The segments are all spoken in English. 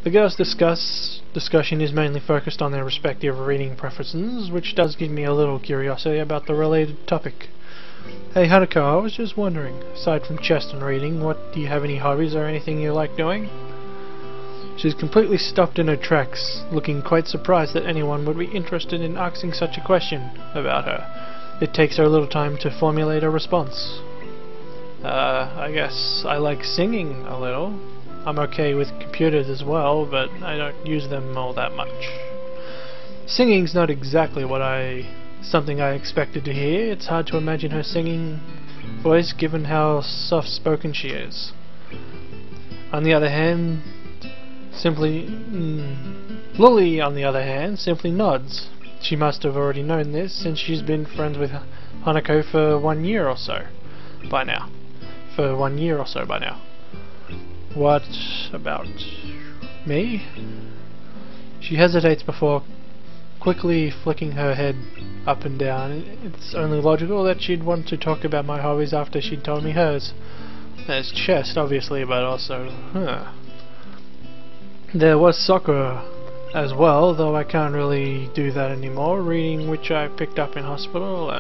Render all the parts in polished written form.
The girls' discussion is mainly focused on their respective reading preferences, which does give me a little curiosity about the related topic. Hey Hanako, I was just wondering, aside from chess and reading, do you have any hobbies or anything you like doing? She's completely stopped in her tracks, looking quite surprised that anyone would be interested in asking such a question about her. It takes her a little time to formulate a response. I guess I like singing a little. I'm okay with computers as well, but I don't use them all that much. Singing's not exactly something I expected to hear. It's hard to imagine her singing voice given how soft-spoken she is. On the other hand, Lily, on the other hand, simply nods. She must have already known this since she's been friends with Hanako for 1 year or so by now. What about me? She hesitates before quickly flicking her head up and down. It's only logical that she'd want to talk about my hobbies after she'd told me hers. There's chess, obviously, but also, there was soccer as well, though I can't really do that anymore. Reading, which I picked up in hospital,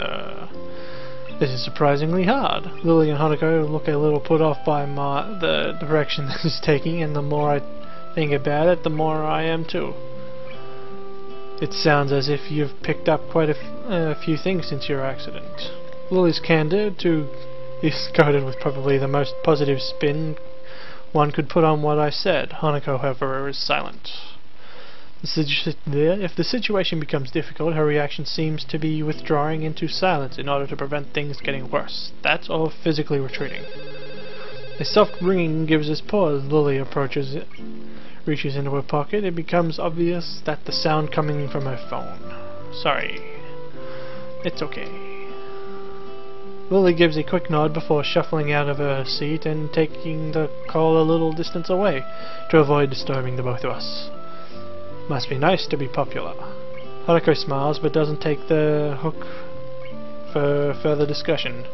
this is surprisingly hard. Lily and Hanako look a little put off by the direction this is taking, and the more I think about it, the more I am too. It sounds as if you've picked up quite a few things since your accident. Lily's candor is coated with probably the most positive spin one could put on what I said. Hanako, however, is silent. If the situation becomes difficult, her reaction seems to be withdrawing into silence in order to prevent things getting worse. That or physically retreating. A soft ringing gives us pause. Lily reaches into her pocket. It becomes obvious that the sound coming from her phone. Sorry. It's okay. Lily gives a quick nod before shuffling out of her seat and taking the call a little distance away to avoid disturbing the both of us. Must be nice to be popular. Hanako smiles but doesn't take the hook for further discussion.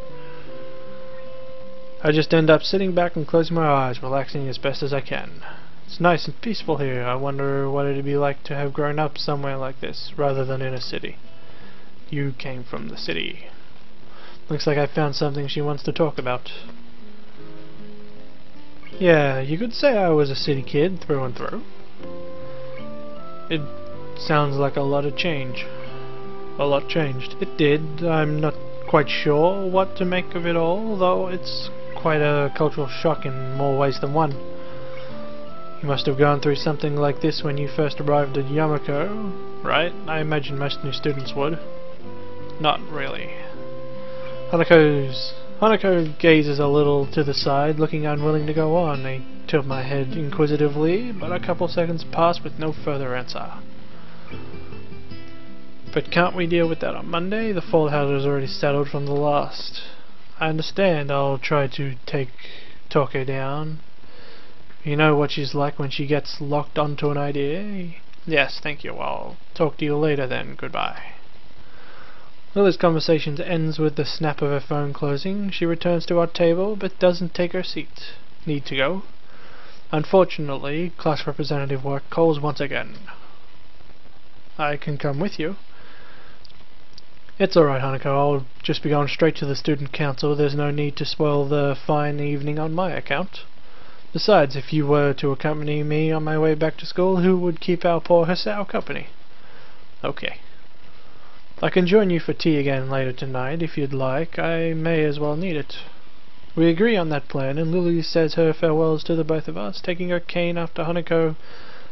I just end up sitting back and closing my eyes, relaxing as best as I can. It's nice and peaceful here. I wonder what it'd be like to have grown up somewhere like this, rather than in a city. You came from the city. Looks like I found something she wants to talk about. Yeah, you could say I was a city kid through and through. It sounds like a lot changed. It did. I'm not quite sure what to make of it all, though it's quite a cultural shock in more ways than one. You must have gone through something like this when you first arrived at Yamako, right? I imagine most new students would. Not really. Hanako gazes a little to the side, looking unwilling to go on. I tilt my head inquisitively, but a couple seconds pass with no further answer. But can't we deal with that on Monday? The fallout is already settled from the last. I understand. I'll try to talk her down. You know what she's like when she gets locked onto an idea? Yes, thank you. I'll talk to you later then. Goodbye. Lily's conversation ends with the snap of her phone closing. She returns to our table, but doesn't take her seat. Need to go? Unfortunately, class representative work calls once again. I can come with you. It's alright, Hanako. I'll just be going straight to the student council. There's no need to spoil the fine evening on my account. Besides, if you were to accompany me on my way back to school, who would keep our poor Hisao company? Okay. I can join you for tea again later tonight if you'd like. I may as well need it. We agree on that plan, and Lily says her farewells to the both of us, taking her cane after Hanako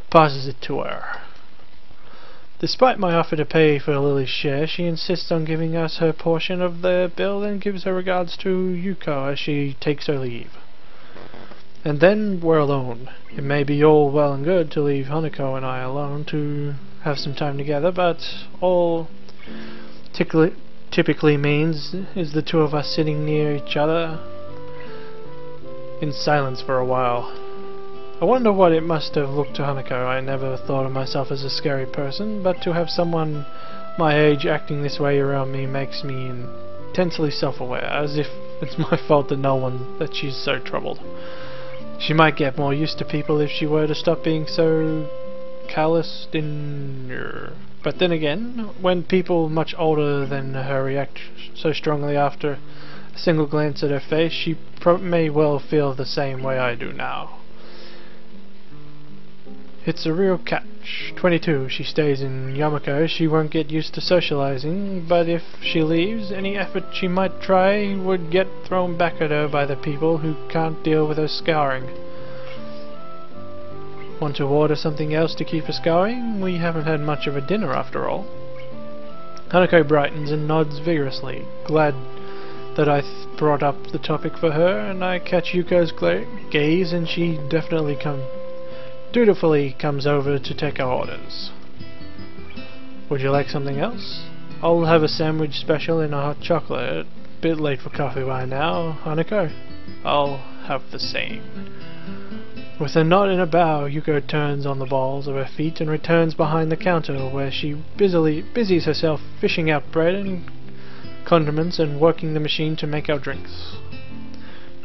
passes it to her. Despite my offer to pay for Lily's share, she insists on giving us her portion of the bill and gives her regards to Yuko as she takes her leave. And then we're alone. It may be all well and good to leave Hanako and I alone to have some time together, but all typically means is the two of us sitting near each other in silence for a while. I wonder what it must have looked to Hanako. I never thought of myself as a scary person, but to have someone my age acting this way around me makes me intensely self-aware, as if it's my fault that she's so troubled. She might get more used to people if she were to stop being so calloused in. But then again, when people much older than her react so strongly after a single glance at her face, she may well feel the same way I do now. It's a real catch. 22, she stays in Yamako, she won't get used to socializing, but if she leaves, any effort she might try would get thrown back at her by the people who can't deal with her scouring. Want to order something else to keep us going? We haven't had much of a dinner after all. Hanako brightens and nods vigorously, glad that I brought up the topic for her, and I catch Yuko's gaze, and she dutifully comes over to take our orders. Would you like something else? I'll have a sandwich special and a hot chocolate. Bit late for coffee by now, Hanako. I'll have the same. With a nod and a bow, Yuko turns on the balls of her feet and returns behind the counter, where she busies herself fishing out bread and condiments and working the machine to make our drinks.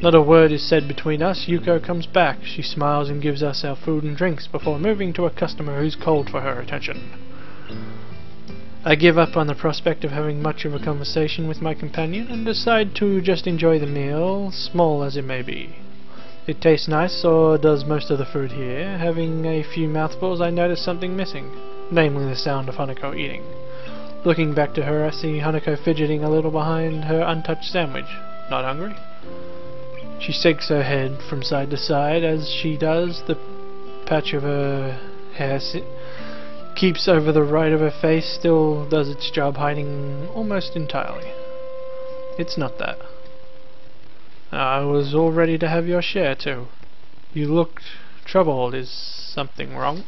Not a word is said between us. Yuko comes back. She smiles and gives us our food and drinks before moving to a customer who's called for her attention. I give up on the prospect of having much of a conversation with my companion and decide to just enjoy the meal, small as it may be. It tastes nice, so does most of the food here. Having a few mouthfuls, I notice something missing, namely the sound of Hanako eating. Looking back to her, I see Hanako fidgeting a little behind her untouched sandwich. Not hungry? She shakes her head from side to side. As she does, the patch of her hair keeps over the right of her face still does its job, hiding almost entirely. It's not that. I was all ready to have your share too. You looked troubled. Is something wrong?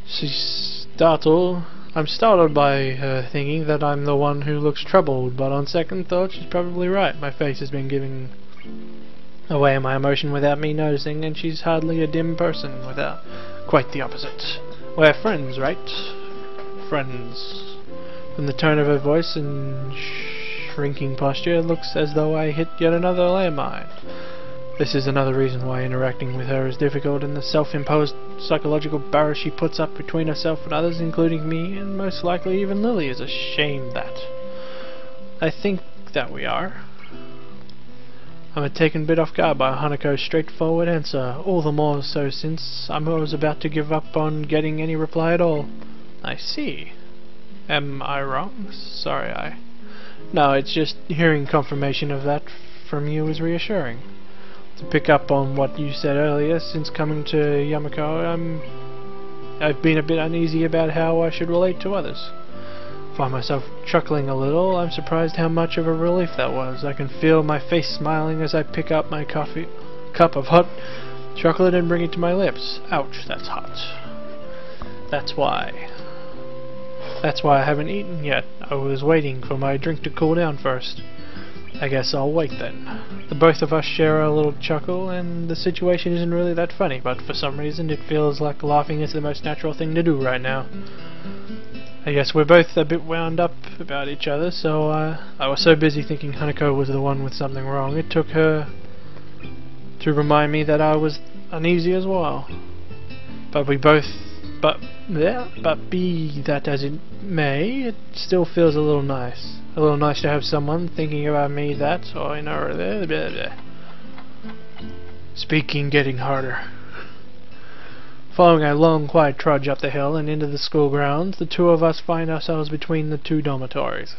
She's startled. I'm startled by her thinking that I'm the one who looks troubled, but on second thought she's probably right. My face has been giving away my emotion without me noticing, and she's hardly a dim person without quite the opposite. We're friends, right? Friends. From the tone of her voice and shrinking posture, it looks as though I hit yet another landmine. This is another reason why interacting with her is difficult, and the self-imposed psychological barrier she puts up between herself and others, including me, and most likely even Lily, is a shame that. I think that we are. I'm taken a bit off guard by Hanako's straightforward answer, all the more so since I was about to give up on getting any reply at all. I see. Am I wrong? Sorry, No, it's just hearing confirmation of that from you is reassuring. To pick up on what you said earlier, since coming to Yamako, I've been a bit uneasy about how I should relate to others. Find myself chuckling a little. I'm surprised how much of a relief that was. I can feel my face smiling as I pick up my cup of hot chocolate and bring it to my lips. Ouch, that's hot. That's why I haven't eaten yet. I was waiting for my drink to cool down first. I guess I'll wait then. The both of us share a little chuckle, and the situation isn't really that funny, but for some reason it feels like laughing is the most natural thing to do right now. I guess we're both a bit wound up about each other, so I was so busy thinking Hanako was the one with something wrong, it took her to remind me that I was uneasy as well. But be that as it may, it still feels a little nice. A little nice to have someone thinking about me that, or you know, blah, blah, blah. Speaking getting harder. Following a long, quiet trudge up the hill and into the school grounds, the two of us find ourselves between the two dormitories.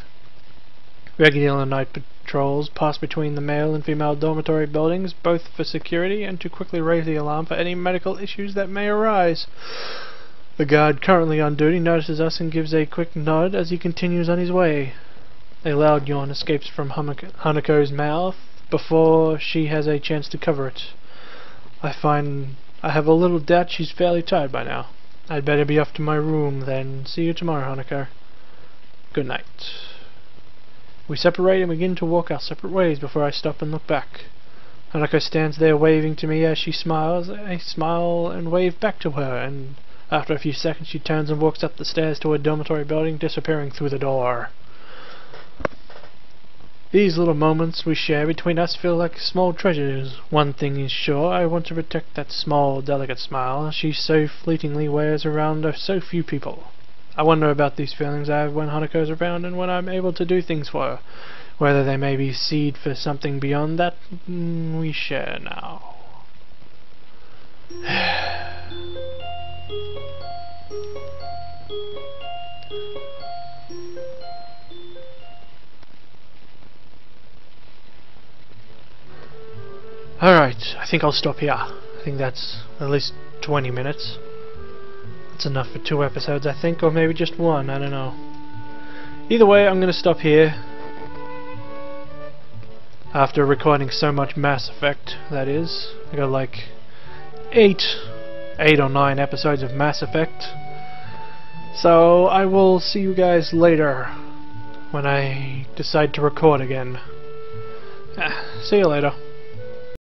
Regular night patrols pass between the male and female dormitory buildings, both for security and to quickly raise the alarm for any medical issues that may arise. The guard currently on duty notices us and gives a quick nod as he continues on his way. A loud yawn escapes from Hanako's mouth before she has a chance to cover it. I have a little doubt she's fairly tired by now. I'd better be off to my room then. See you tomorrow, Hanako. Good night. We separate and begin to walk our separate ways before I stop and look back. Hanako stands there waving to me as she smiles. I smile and wave back to her, and after a few seconds she turns and walks up the stairs to a dormitory building, disappearing through the door. These little moments we share between us feel like small treasures. One thing is sure, I want to protect that small, delicate smile she so fleetingly wears around so few people. I wonder about these feelings I have when Hanuko's around and when I'm able to do things for her. Whether they may be seed for something beyond that we share now. Alright, I think I'll stop here. I think that's at least 20 minutes. That's enough for 2 episodes, I think, or maybe just 1, I don't know. Either way, I'm gonna stop here. After recording so much Mass Effect, that is. I got like 8 or 9 episodes of Mass Effect. So I will see you guys later when I decide to record again. See you later.